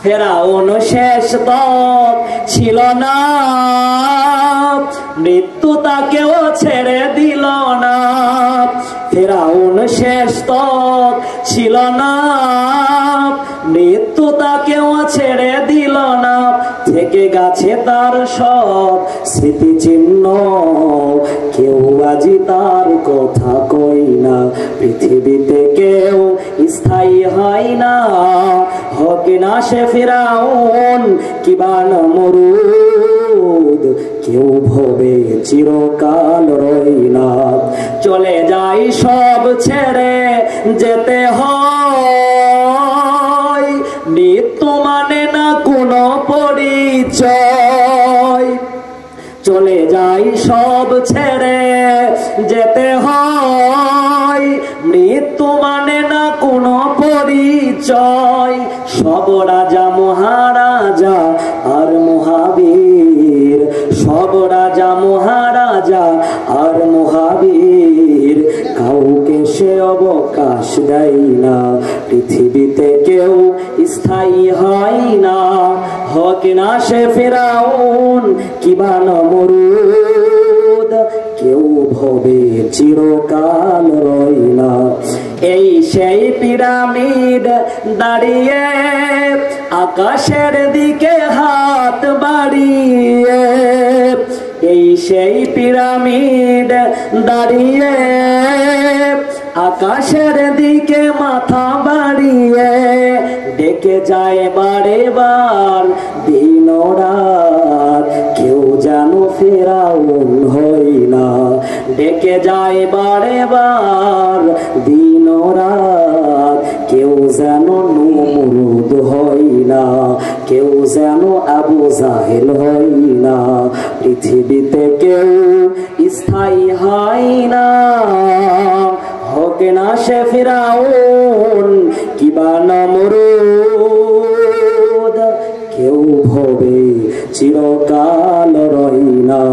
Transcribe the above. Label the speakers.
Speaker 1: ফেরাউন শেষ তক ছিল না, মৃত্যু তাকেও ছেড়ে দিল না। ফেরাউন শেষ তক ছিল না, মৃত্যু তাকেও ছেড়ে দিল না। থেকে গেছে তার সব স্মৃতিচিহ্ন, কেউ আজি তার কথা কই না। পৃথিবীতে কেউ স্থায়ী হয় না, হোক না সে ফিরাউন কিবা নমরুদ, কেউ ভবে চিরকাল রই না। চলে যাই সব ছেড়ে যেতে হয়, মৃত্যু মানে না কোনো পরিচয়। চলে যাই সব ছেড়ে যেতে হয়, মৃত্যু মানে না কোনো পরিচয়। সব রাজা মহারাজা আর মহাবীর, সব রাজা মহারাজা আর মহাবীর, কাউকে সে অবকাশ দেয় না। পৃথিবীতে কেউ স্থায়ী হয় না, হোক না সে ফিরাউন কিবা নমরুদ, কেউ ভবে চিরকাল রই না। এই সেই পিরামিড দাঁড়িয়ে আকাশের দিকে হাত বাড়িয়ে, এই সেই পিরামিড দাঁড়িয়ে আকাশের দিকে মাথা বাড়িয়ে, ডেকে যায় বারে বার দিন রাত, কেউ যেন ফেরাউন হই না। ডেকে যায় বারে বার দিন রাত, কেউ যেন নমরুদ হই না, কেউ যেন আবু জাহেল হই না। পৃথিবীতে কেউ স্থায়ী হয় না, হোক না সে ফিরাউন কিবা নমরুদ, কেউ ভবে চিরকাল রই না।